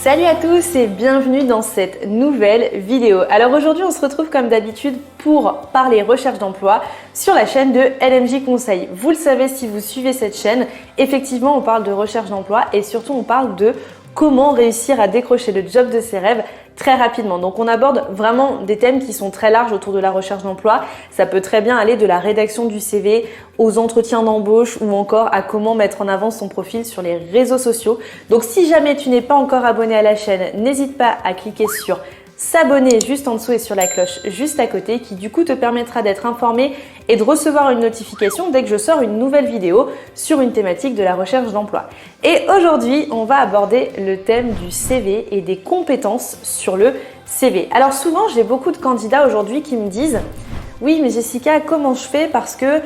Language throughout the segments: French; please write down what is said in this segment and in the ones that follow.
Salut à tous et bienvenue dans cette nouvelle vidéo. Alors aujourd'hui on se retrouve comme d'habitude pour parler recherche d'emploi sur la chaîne de LMJ Conseil. Vous le savez si vous suivez cette chaîne, effectivement on parle de recherche d'emploi et surtout on parle de comment réussir à décrocher le job de ses rêves très rapidement. Donc on aborde vraiment des thèmes qui sont très larges autour de la recherche d'emploi. Ça peut très bien aller de la rédaction du CV aux entretiens d'embauche ou encore à comment mettre en avant son profil sur les réseaux sociaux. Donc si jamais tu n'es pas encore abonné à la chaîne, n'hésite pas à cliquer sur s'abonner juste en dessous et sur la cloche juste à côté qui du coup te permettra d'être informé et de recevoir une notification dès que je sors une nouvelle vidéo sur une thématique de la recherche d'emploi. Et aujourd'hui, on va aborder le thème du CV et des compétences sur le CV. Alors souvent, j'ai beaucoup de candidats aujourd'hui qui me disent oui, mais Jessica, comment je fais? Parce que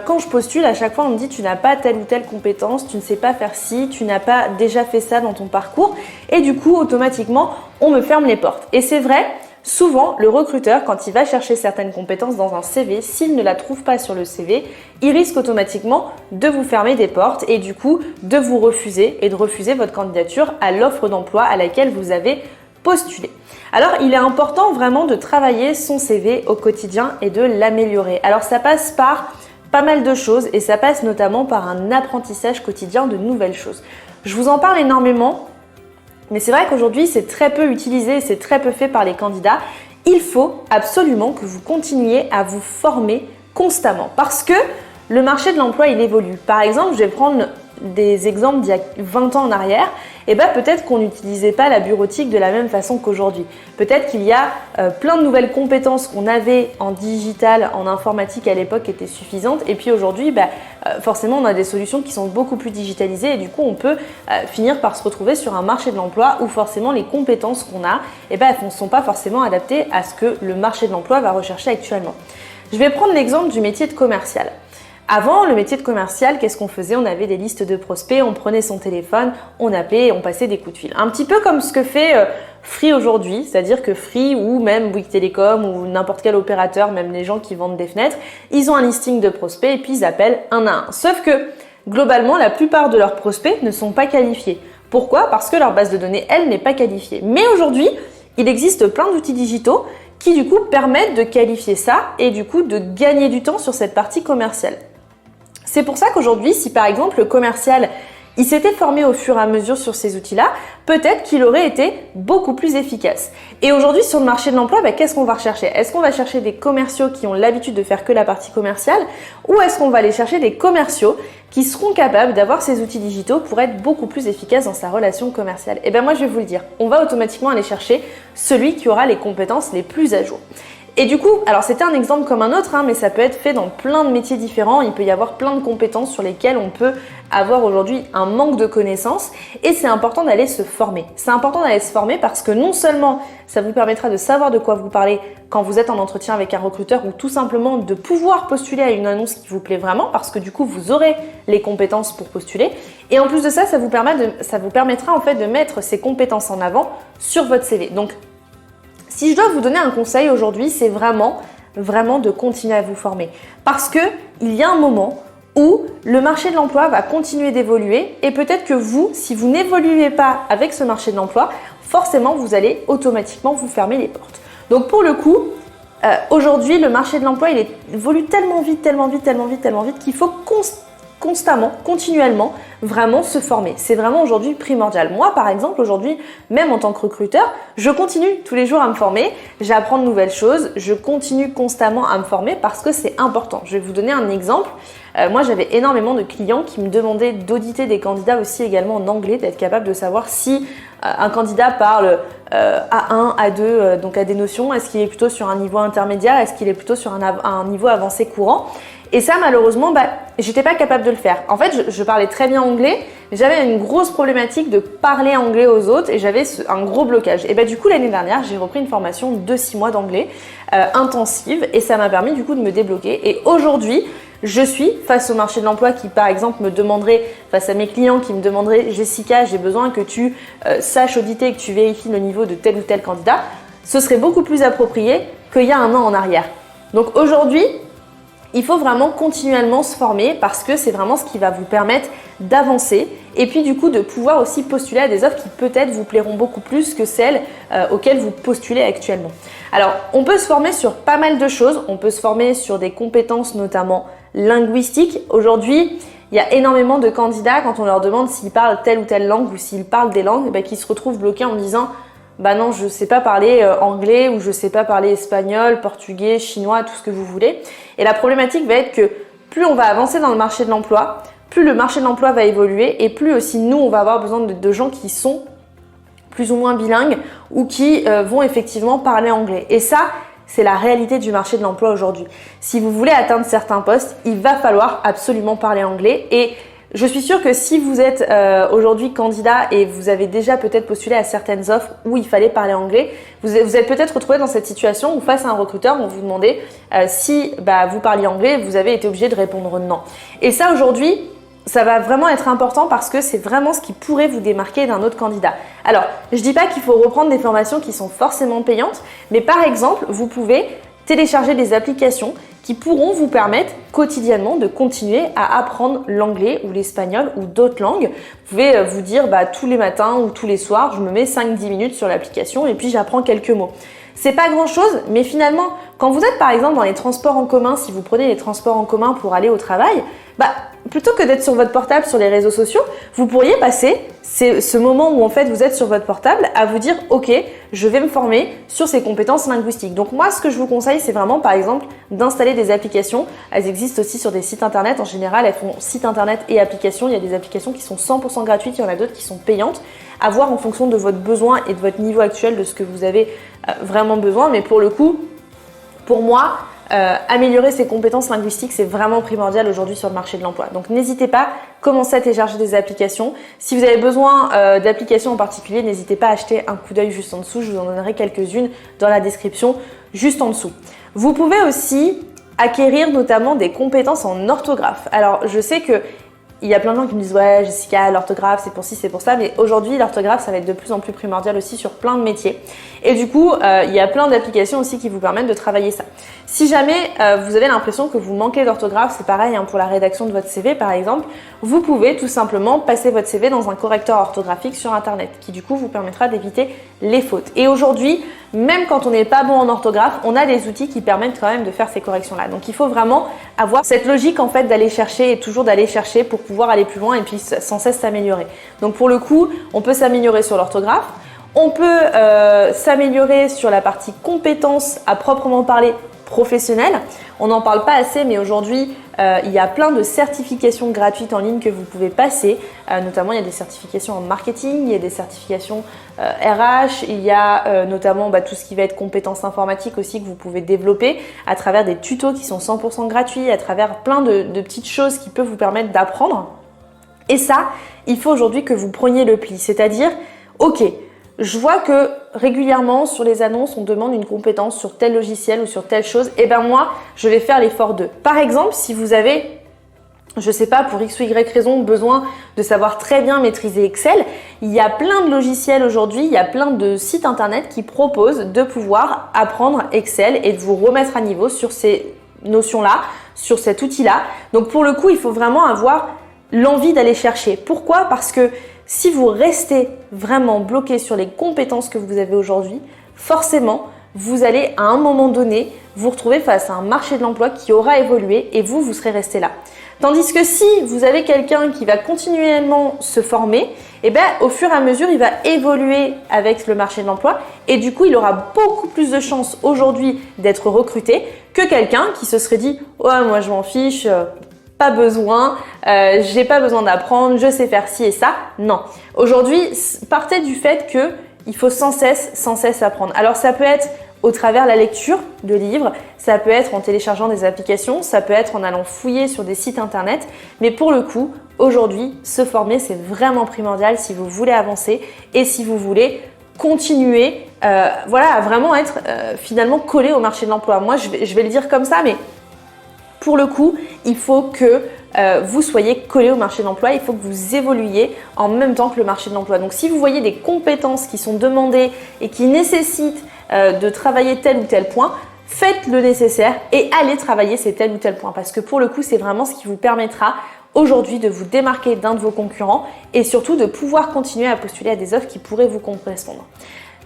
quand je postule, à chaque fois, on me dit tu n'as pas telle ou telle compétence, tu ne sais pas faire ci, tu n'as pas déjà fait ça dans ton parcours. Et du coup, automatiquement, on me ferme les portes. Et c'est vrai, souvent, le recruteur, quand il va chercher certaines compétences dans un CV, s'il ne la trouve pas sur le CV, il risque automatiquement de vous fermer des portes et du coup, de vous refuser et de refuser votre candidature à l'offre d'emploi à laquelle vous avez postulé. Alors, il est important vraiment de travailler son CV au quotidien et de l'améliorer. Alors, ça passe par pas mal de choses et ça passe notamment par un apprentissage quotidien de nouvelles choses. Je vous en parle énormément, mais c'est vrai qu'aujourd'hui, c'est très peu utilisé, c'est très peu fait par les candidats. Il faut absolument que vous continuiez à vous former constamment parce que le marché de l'emploi, il évolue. Par exemple, je vais prendre des exemples d'il y a 20 ans en arrière, et peut-être qu'on n'utilisait pas la bureautique de la même façon qu'aujourd'hui. Peut-être qu'il y a plein de nouvelles compétences qu'on avait en digital, en informatique à l'époque qui étaient suffisantes. Et puis aujourd'hui, forcément, on a des solutions qui sont beaucoup plus digitalisées et du coup, on peut finir par se retrouver sur un marché de l'emploi où forcément les compétences qu'on a, elles ne sont pas forcément adaptées à ce que le marché de l'emploi va rechercher actuellement. Je vais prendre l'exemple du métier de commercial. Avant, le métier de commercial, qu'est-ce qu'on faisait? On avait des listes de prospects, on prenait son téléphone, on appelait et on passait des coups de fil. Un petit peu comme ce que fait Free aujourd'hui, c'est-à-dire que Free ou même Bouygues Télécom ou n'importe quel opérateur, même les gens qui vendent des fenêtres, ils ont un listing de prospects et puis ils appellent un à un. Sauf que globalement, la plupart de leurs prospects ne sont pas qualifiés. Pourquoi? Parce que leur base de données, elle, n'est pas qualifiée. Mais aujourd'hui, il existe plein d'outils digitaux qui du coup permettent de qualifier ça et du coup de gagner du temps sur cette partie commerciale. C'est pour ça qu'aujourd'hui, si par exemple le commercial, il s'était formé au fur et à mesure sur ces outils-là, peut-être qu'il aurait été beaucoup plus efficace. Et aujourd'hui, sur le marché de l'emploi, qu'est-ce qu'on va rechercher? Est-ce qu'on va chercher des commerciaux qui ont l'habitude de faire que la partie commerciale ou est-ce qu'on va aller chercher des commerciaux qui seront capables d'avoir ces outils digitaux pour être beaucoup plus efficaces dans sa relation commerciale? Et moi, je vais vous le dire, on va automatiquement aller chercher celui qui aura les compétences les plus à jour. Et du coup, alors c'était un exemple comme un autre, mais ça peut être fait dans plein de métiers différents. Il peut y avoir plein de compétences sur lesquelles on peut avoir aujourd'hui un manque de connaissances et c'est important d'aller se former. C'est important d'aller se former parce que non seulement ça vous permettra de savoir de quoi vous parlez quand vous êtes en entretien avec un recruteur ou tout simplement de pouvoir postuler à une annonce qui vous plaît vraiment parce que du coup vous aurez les compétences pour postuler et en plus de ça, ça vous permettra en fait de mettre ces compétences en avant sur votre CV. Donc si je dois vous donner un conseil aujourd'hui, c'est vraiment de continuer à vous former. Parce que il y a un moment où le marché de l'emploi va continuer d'évoluer et peut-être que vous, si vous n'évoluez pas avec ce marché de l'emploi, forcément vous allez automatiquement vous fermer les portes. Donc pour le coup, aujourd'hui le marché de l'emploi il évolue tellement vite qu'il faut constamment, continuellement, vraiment se former. C'est vraiment aujourd'hui primordial. Moi, par exemple, aujourd'hui, même en tant que recruteur, je continue tous les jours à me former, j'apprends de nouvelles choses, je continue constamment à me former parce que c'est important. Je vais vous donner un exemple. Moi, j'avais énormément de clients qui me demandaient d'auditer des candidats aussi également en anglais, d'être capable de savoir si un candidat parle A1, A2, donc à des notions, est-ce qu'il est plutôt sur un niveau intermédiaire, est-ce qu'il est plutôt sur un niveau avancé courant. Et ça, malheureusement, j'étais pas capable de le faire. En fait, je parlais très bien anglais, mais j'avais une grosse problématique de parler anglais aux autres et j'avais un gros blocage. Et du coup, l'année dernière, j'ai repris une formation de 6 mois d'anglais intensive et ça m'a permis du coup de me débloquer. Et aujourd'hui, je suis face au marché de l'emploi qui, par exemple, me demanderait, face à mes clients qui me demanderaient « Jessica, j'ai besoin que tu saches auditer et que tu vérifies le niveau de tel ou tel candidat », ce serait beaucoup plus approprié qu'il y a un an en arrière. Donc aujourd'hui, Il faut vraiment continuellement se former parce que c'est vraiment ce qui va vous permettre d'avancer et puis du coup de pouvoir aussi postuler à des offres qui peut-être vous plairont beaucoup plus que celles auxquelles vous postulez actuellement. Alors, on peut se former sur pas mal de choses. On peut se former sur des compétences notamment linguistiques. Aujourd'hui, il y a énormément de candidats quand on leur demande s'ils parlent telle ou telle langue ou s'ils parlent des langues, qui se retrouvent bloqués en me disant bah non, je sais pas parler anglais ou je sais pas parler espagnol, portugais, chinois, tout ce que vous voulez. Et la problématique va être que plus on va avancer dans le marché de l'emploi, plus le marché de l'emploi va évoluer et plus aussi nous, on va avoir besoin de gens qui sont plus ou moins bilingues ou qui vont effectivement parler anglais. Et ça, c'est la réalité du marché de l'emploi aujourd'hui. Si vous voulez atteindre certains postes, il va falloir absolument parler anglais et je suis sûre que si vous êtes aujourd'hui candidat et vous avez déjà peut-être postulé à certaines offres où il fallait parler anglais, vous êtes peut-être retrouvé dans cette situation où face à un recruteur, on vous demandait si vous parliez anglais, vous avez été obligé de répondre non. Et ça aujourd'hui, ça va vraiment être important parce que c'est vraiment ce qui pourrait vous démarquer d'un autre candidat. Alors, je dis pas qu'il faut reprendre des formations qui sont forcément payantes, mais par exemple, vous pouvez télécharger des applications qui pourront vous permettre quotidiennement de continuer à apprendre l'anglais ou l'espagnol ou d'autres langues. Vous pouvez vous dire tous les matins ou tous les soirs, je me mets 5-10 minutes sur l'application et puis j'apprends quelques mots. C'est pas grand chose, mais finalement, quand vous êtes par exemple dans les transports en commun, si vous prenez les transports en commun pour aller au travail, plutôt que d'être sur votre portable sur les réseaux sociaux, vous pourriez passer ce moment où en fait vous êtes sur votre portable à vous dire ok, je vais me former sur ces compétences linguistiques. Donc moi ce que je vous conseille c'est vraiment par exemple d'installer des applications. Elles existent aussi sur des sites internet, en général elles font site internet et applications. Il y a des applications qui sont 100% gratuites, il y en a d'autres qui sont payantes. À voir en fonction de votre besoin et de votre niveau actuel, de ce que vous avez vraiment besoin. Mais pour le coup, pour moi, améliorer ses compétences linguistiques, c'est vraiment primordial aujourd'hui sur le marché de l'emploi. Donc n'hésitez pas, commencez à télécharger des applications. Si vous avez besoin d'applications en particulier, n'hésitez pas à acheter un coup d'œil juste en dessous. Je vous en donnerai quelques-unes dans la description juste en dessous. Vous pouvez aussi acquérir notamment des compétences en orthographe. Alors je sais que il y a plein de gens qui me disent ouais Jessica, l'orthographe c'est pour ci, c'est pour ça, mais aujourd'hui l'orthographe ça va être de plus en plus primordial aussi sur plein de métiers. Et du coup il y a plein d'applications aussi qui vous permettent de travailler ça. Si jamais vous avez l'impression que vous manquez d'orthographe, c'est pareil pour la rédaction de votre CV par exemple, vous pouvez tout simplement passer votre CV dans un correcteur orthographique sur internet qui du coup vous permettra d'éviter les fautes. Et aujourd'hui, même quand on n'est pas bon en orthographe, on a des outils qui permettent quand même de faire ces corrections-là. Donc il faut vraiment avoir cette logique en fait d'aller chercher et toujours d'aller chercher pour pouvoir aller plus loin et puis sans cesse s'améliorer. Donc pour le coup, on peut s'améliorer sur l'orthographe, on peut s'améliorer sur la partie compétences à proprement parler professionnelle. On n'en parle pas assez, mais aujourd'hui, il y a plein de certifications gratuites en ligne que vous pouvez passer. Notamment, il y a des certifications en marketing, il y a des certifications RH, il y a notamment tout ce qui va être compétences informatiques aussi que vous pouvez développer à travers des tutos qui sont 100% gratuits, à travers plein de petites choses qui peuvent vous permettre d'apprendre. Et ça, il faut aujourd'hui que vous preniez le pli. C'est-à-dire, ok, je vois que régulièrement sur les annonces, on demande une compétence sur tel logiciel ou sur telle chose. Et moi, je vais faire l'effort de. Par exemple, si vous avez, je sais pas, pour X ou Y raison, besoin de savoir très bien maîtriser Excel, il y a plein de logiciels aujourd'hui, il y a plein de sites internet qui proposent de pouvoir apprendre Excel et de vous remettre à niveau sur ces notions-là, sur cet outil-là. Donc pour le coup, il faut vraiment avoir l'envie d'aller chercher. Pourquoi ? Parce que si vous restez vraiment bloqué sur les compétences que vous avez aujourd'hui, forcément, vous allez à un moment donné vous retrouver face à un marché de l'emploi qui aura évolué et vous serez resté là. Tandis que si vous avez quelqu'un qui va continuellement se former, au fur et à mesure, il va évoluer avec le marché de l'emploi et du coup, il aura beaucoup plus de chances aujourd'hui d'être recruté que quelqu'un qui se serait dit « Ouais, moi je m'en fiche ». Pas besoin, j'ai pas besoin d'apprendre, je sais faire ci et ça. Non. Aujourd'hui, partez du fait que il faut sans cesse apprendre. Alors ça peut être au travers la lecture de livres, ça peut être en téléchargeant des applications, ça peut être en allant fouiller sur des sites internet. Mais pour le coup, aujourd'hui, se former, c'est vraiment primordial si vous voulez avancer et si vous voulez continuer à vraiment être finalement collé au marché de l'emploi. Moi, je vais le dire comme ça, mais pour le coup, il faut que vous soyez collé au marché de l'emploi, il faut que vous évoluiez en même temps que le marché de l'emploi. Donc si vous voyez des compétences qui sont demandées et qui nécessitent de travailler tel ou tel point, faites le nécessaire et allez travailler ces tel ou tel point parce que pour le coup, c'est vraiment ce qui vous permettra aujourd'hui de vous démarquer d'un de vos concurrents et surtout de pouvoir continuer à postuler à des offres qui pourraient vous correspondre.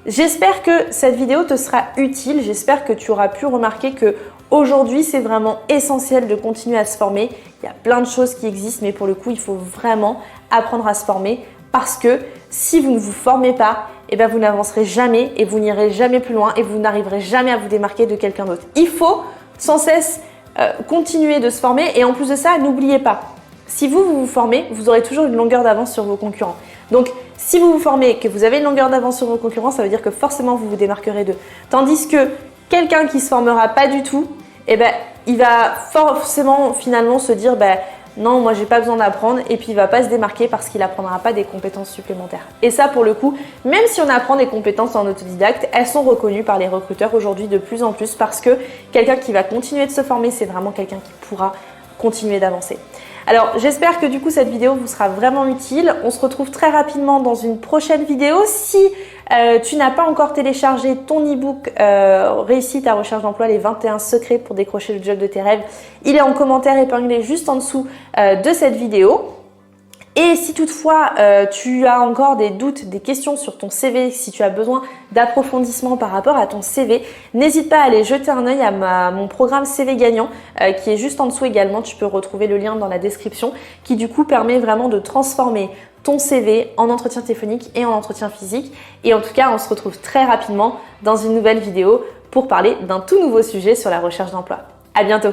J'espère que cette vidéo te sera utile, j'espère que tu auras pu remarquer que aujourd'hui c'est vraiment essentiel de continuer à se former. Il y a plein de choses qui existent mais pour le coup il faut vraiment apprendre à se former parce que si vous ne vous formez pas, eh bien vous n'avancerez jamais et vous n'irez jamais plus loin et vous n'arriverez jamais à vous démarquer de quelqu'un d'autre. Il faut sans cesse continuer de se former et en plus de ça, n'oubliez pas, si vous vous formez, vous aurez toujours une longueur d'avance sur vos concurrents. Donc, si vous vous formez et que vous avez une longueur d'avance sur vos concurrents, ça veut dire que forcément vous vous démarquerez d'eux. Tandis que quelqu'un qui ne se formera pas du tout, eh ben, il va forcément finalement se dire non, moi j'ai pas besoin d'apprendre et puis il va pas se démarquer parce qu'il n'apprendra pas des compétences supplémentaires. Et ça pour le coup, même si on apprend des compétences en autodidacte, elles sont reconnues par les recruteurs aujourd'hui de plus en plus parce que quelqu'un qui va continuer de se former, c'est vraiment quelqu'un qui pourra continuer d'avancer. Alors j'espère que du coup cette vidéo vous sera vraiment utile. On se retrouve très rapidement dans une prochaine vidéo. Si tu n'as pas encore téléchargé ton e-book Réussite ta recherche d'emploi, les 21 secrets pour décrocher le job de tes rêves, il est en commentaire épinglé juste en dessous de cette vidéo. Et si toutefois tu as encore des doutes, des questions sur ton CV, si tu as besoin d'approfondissement par rapport à ton CV, n'hésite pas à aller jeter un œil à mon programme CV gagnant qui est juste en dessous également. Tu peux retrouver le lien dans la description qui du coup permet vraiment de transformer ton CV en entretien téléphonique et en entretien physique. Et en tout cas, on se retrouve très rapidement dans une nouvelle vidéo pour parler d'un tout nouveau sujet sur la recherche d'emploi. À bientôt!